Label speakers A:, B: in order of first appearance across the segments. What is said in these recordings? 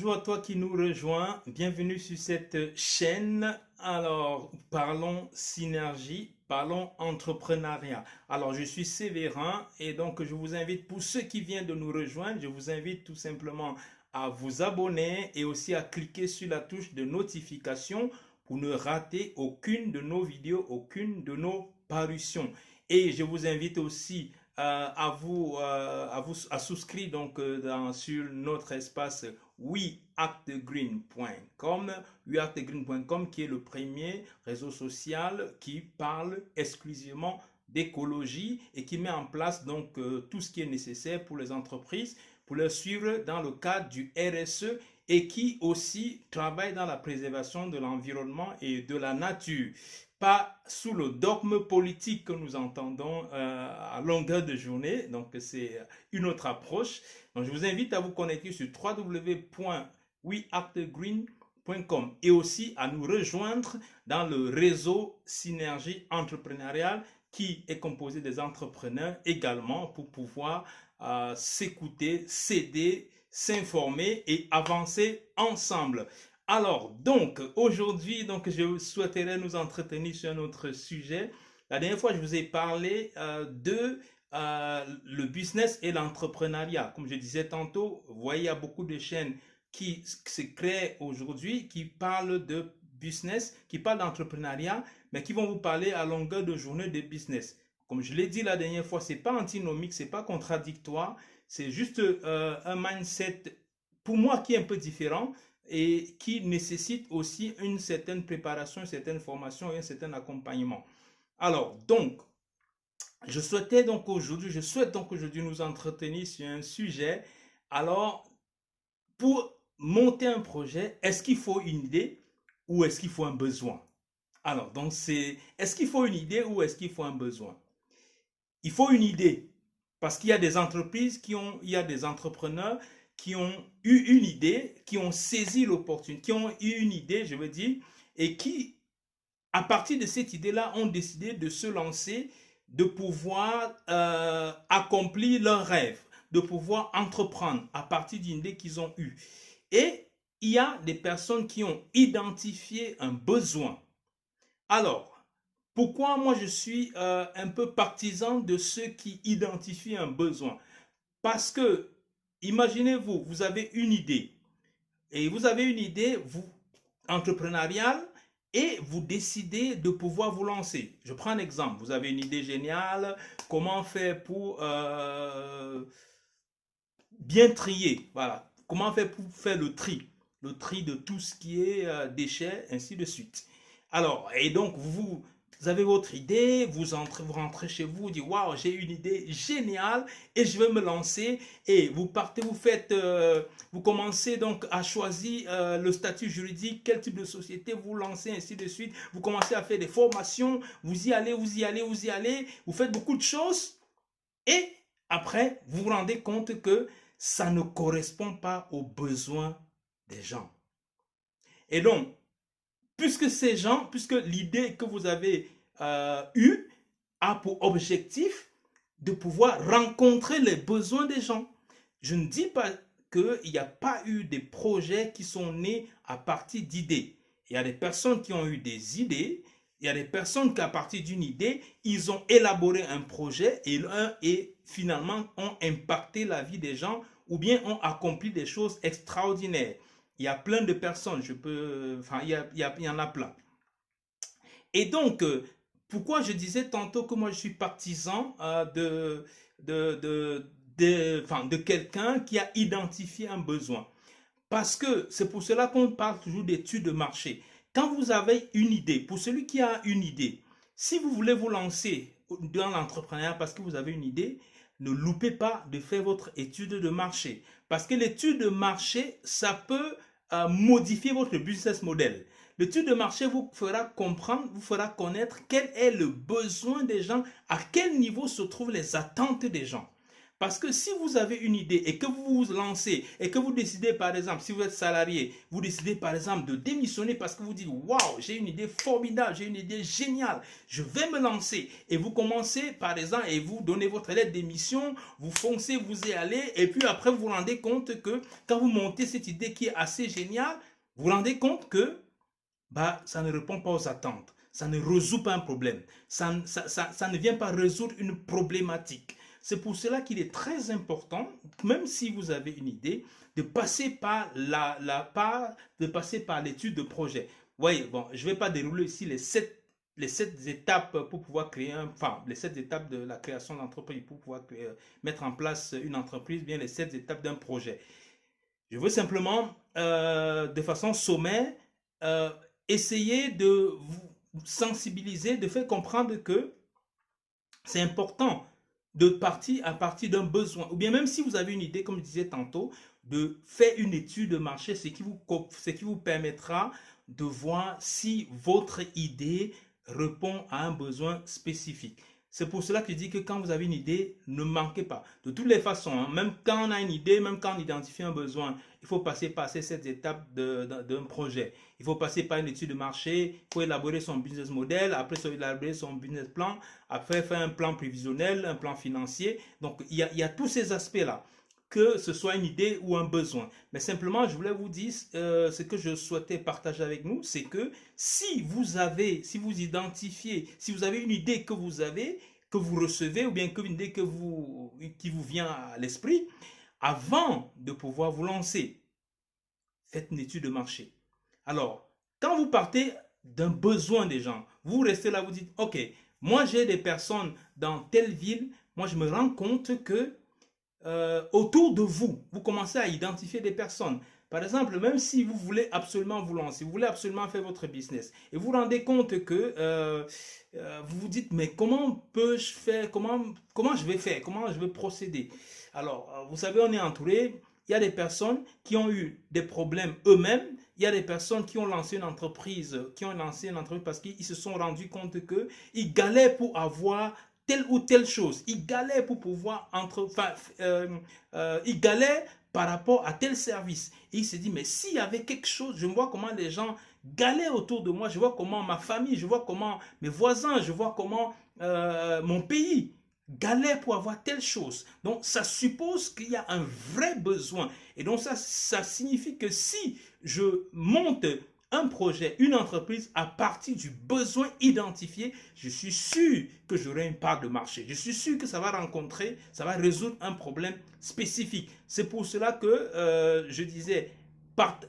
A: Bonjour à toi qui nous rejoins, bienvenue sur cette chaîne. Alors, parlons synergie, parlons entrepreneuriat. Alors, je suis Sévérin et donc je vous invite, pour ceux qui viennent de nous rejoindre, je vous invite tout simplement à vous abonner et aussi à cliquer sur la touche de notification pour ne rater aucune de nos vidéos, aucune de nos parutions. Et je vous invite aussi à souscrire donc sur notre espace weartthegreen.com qui est le premier réseau social qui parle exclusivement d'écologie et qui met en place donc tout ce qui est nécessaire pour les entreprises pour les suivre dans le cadre du RSE et qui aussi travaille dans la préservation de l'environnement et de la nature. Pas sous le dogme politique que nous entendons à longueur de journée, donc c'est une autre approche. Donc je vous invite à vous connecter sur www.weartthegreen.com et aussi à nous rejoindre dans le réseau Synergie entrepreneuriale qui est composé des entrepreneurs également pour pouvoir s'écouter, s'aider, s'informer et avancer ensemble. Alors, donc, aujourd'hui, je souhaiterais nous entretenir sur un autre sujet. La dernière fois, je vous ai parlé de le business et l'entrepreneuriat. Comme je disais tantôt, vous voyez, il y a beaucoup de chaînes qui se créent aujourd'hui, qui parlent de business, qui parlent d'entrepreneuriat, mais qui vont vous parler à longueur de journée de business. Comme je l'ai dit la dernière fois, c'est pas antinomique, c'est pas contradictoire, c'est juste un mindset, pour moi, qui est un peu différent et qui nécessite aussi une certaine préparation, une certaine formation et un certain accompagnement. Alors, donc, je souhaite donc aujourd'hui nous entretenir sur un sujet. Alors, pour monter un projet, est-ce qu'il faut une idée ou est-ce qu'il faut un besoin? Alors, donc est-ce qu'il faut une idée ou est-ce qu'il faut un besoin? Il faut une idée parce qu'il y a des entreprises il y a des entrepreneurs qui ont eu une idée, qui ont saisi l'opportunité, qui ont eu une idée, je veux dire, et qui, à partir de cette idée-là, ont décidé de se lancer, de pouvoir accomplir leurs rêves, de pouvoir entreprendre à partir d'une idée qu'ils ont eue. Et il y a des personnes qui ont identifié un besoin. Alors, pourquoi moi je suis un peu partisan de ceux qui identifient un besoin? Parce que, imaginez-vous, vous avez une idée. Et vous avez une idée entrepreneuriale et vous décidez de pouvoir vous lancer. Je prends un exemple. Vous avez une idée géniale. Comment faire pour bien trier? Voilà. Comment faire pour faire le tri? Le tri de tout ce qui est déchets, ainsi de suite. Alors, et donc, vous avez votre idée, vous rentrez chez vous, vous dites, waouh, j'ai une idée géniale et je vais me lancer. Et vous partez, vous commencez donc à choisir le statut juridique, quel type de société vous lancez, ainsi de suite. Vous commencez à faire des formations, vous y allez, vous faites beaucoup de choses. Et après, vous vous rendez compte que ça ne correspond pas aux besoins des gens. Et donc, puisque l'idée que vous avez eue a pour objectif de pouvoir rencontrer les besoins des gens. Je ne dis pas qu'il n'y a pas eu des projets qui sont nés à partir d'idées. Il y a des personnes qui ont eu des idées, il y a des personnes qui, à partir d'une idée, ils ont élaboré un projet et finalement ont impacté la vie des gens ou bien ont accompli des choses extraordinaires. Il y a plein de personnes, il y en a plein. Et donc, pourquoi je disais tantôt que moi je suis partisan de quelqu'un qui a identifié un besoin? Parce que c'est pour cela qu'on parle toujours d'études de marché. Quand vous avez une idée, pour celui qui a une idée, si vous voulez vous lancer dans l'entrepreneuriat parce que vous avez une idée, ne loupez pas de faire votre étude de marché. Parce que l'étude de marché, ça peut modifier votre business model. L'étude de marché vous fera comprendre, vous fera connaître quel est le besoin des gens, à quel niveau se trouvent les attentes des gens. Parce que si vous avez une idée et que vous vous lancez et que vous décidez, par exemple, si vous êtes salarié, vous décidez, par exemple, de démissionner parce que vous dites, waouh, j'ai une idée formidable, j'ai une idée géniale, je vais me lancer. Et vous commencez, par exemple, et vous donnez votre lettre d'émission, vous foncez, vous y allez, et puis après, vous vous rendez compte que quand vous montez cette idée qui est assez géniale, vous vous rendez compte que ça ne répond pas aux attentes. Ça ne résout pas un problème. Ça ne vient pas résoudre une problématique. C'est pour cela qu'il est très important, même si vous avez une idée, de passer par l'étude de projet. Vous voyez, bon, je ne vais pas dérouler ici les sept étapes pour pouvoir les 7 étapes de la création d'entreprise pour pouvoir mettre en place une entreprise, bien les 7 étapes d'un projet. Je veux simplement, de façon sommaire, euh, essayer de vous sensibiliser, de faire comprendre que c'est important de partir à partir d'un besoin. Ou bien même si vous avez une idée, comme je disais tantôt, de faire une étude de marché, ce qui vous permettra de voir si votre idée répond à un besoin spécifique. C'est pour cela que je dis que quand vous avez une idée, ne manquez pas. De toutes les façons, hein, même quand on a une idée, même quand on identifie un besoin, il faut passer par ces 7 étapes d'un projet. Il faut passer par une étude de marché, il faut élaborer son business model, après élaborer son business plan, après faire un plan prévisionnel, un plan financier. Donc, il y a tous ces aspects-là, que ce soit une idée ou un besoin. Mais simplement, je voulais vous dire, ce que je souhaitais partager avec nous, c'est que si vous identifiez, si vous avez une idée que vous recevez, ou bien une idée qui vous vient à l'esprit, avant de pouvoir vous lancer, faites une étude de marché. Alors, quand vous partez d'un besoin des gens, vous restez là, vous dites, ok, moi j'ai des personnes dans telle ville, moi je me rends compte que autour de vous, vous commencez à identifier des personnes. Par exemple, même si vous voulez absolument vous lancer, vous voulez absolument faire votre business, et vous vous rendez compte que vous vous dites, mais comment peux-je faire, comment je vais faire, comment je vais procéder. Alors, vous savez, on est entouré, il y a des personnes qui ont eu des problèmes eux-mêmes, il y a des personnes qui ont lancé une entreprise, parce qu'ils se sont rendus compte qu'ils galèrent pour avoir telle ou telle chose. Ils galèrent pour pouvoir ils galèrent par rapport à tel service. Et il se dit, mais s'il y avait quelque chose, je vois comment les gens galèrent autour de moi, je vois comment ma famille, je vois comment mes voisins, je vois comment mon pays galère pour avoir telle chose. Donc, ça suppose qu'il y a un vrai besoin. Et donc, ça signifie que si je monte un projet, une entreprise à partir du besoin identifié, je suis sûr que j'aurai une part de marché. Je suis sûr que ça va résoudre un problème spécifique. C'est pour cela que je disais,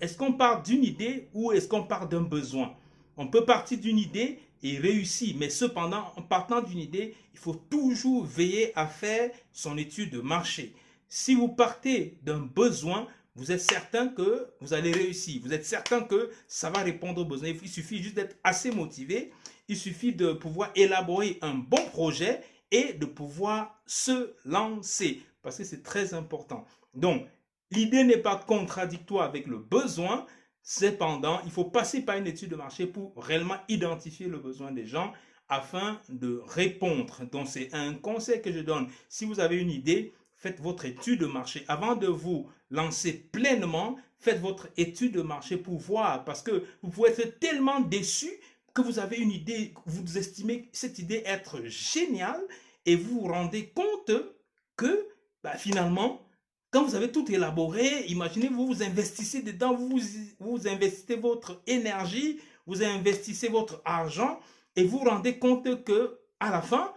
A: est-ce qu'on part d'une idée ou est-ce qu'on part d'un besoin? On peut partir d'une idée et réussir, mais cependant, en partant d'une idée, il faut toujours veiller à faire son étude de marché. Si vous partez d'un besoin, vous êtes certain que vous allez réussir. Vous êtes certain que ça va répondre aux besoins. Il suffit juste d'être assez motivé. Il suffit de pouvoir élaborer un bon projet et de pouvoir se lancer. Parce que c'est très important. Donc, l'idée n'est pas contradictoire avec le besoin. Cependant, il faut passer par une étude de marché pour réellement identifier le besoin des gens afin de répondre. Donc, c'est un conseil que je donne. Si vous avez une idée, faites votre étude de marché. Avant de vous lancer pleinement, faites votre étude de marché pour voir. Parce que vous pouvez être tellement déçu que vous avez une idée, vous estimez cette idée être géniale et vous vous rendez compte que finalement, quand vous avez tout élaboré, imaginez, vous investissez dedans, vous investissez votre énergie, vous investissez votre argent et vous vous rendez compte que à la fin,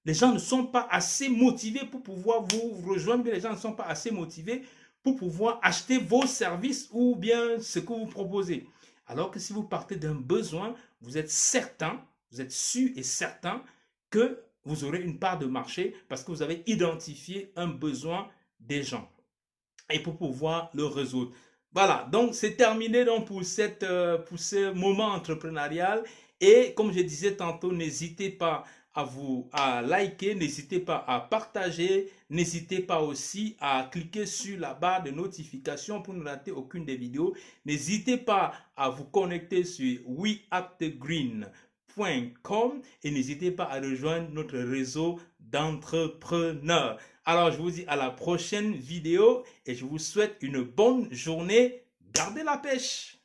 A: les gens ne sont pas assez motivés pour pouvoir vous rejoindre, les gens ne sont pas assez motivés pour pouvoir acheter vos services ou bien ce que vous proposez. Alors que si vous partez d'un besoin, vous êtes certain, vous êtes sûr et certain que vous aurez une part de marché parce que vous avez identifié un besoin des gens et pour pouvoir le résoudre. Voilà, donc c'est terminé donc pour ce moment entrepreneurial. Et comme je disais tantôt, n'hésitez pas à liker, n'hésitez pas à partager, n'hésitez pas aussi à cliquer sur la barre de notification pour ne rater aucune des vidéos. N'hésitez pas à vous connecter sur weactgreen.com et n'hésitez pas à rejoindre notre réseau d'entrepreneurs. Alors, je vous dis à la prochaine vidéo et je vous souhaite une bonne journée. Gardez la pêche.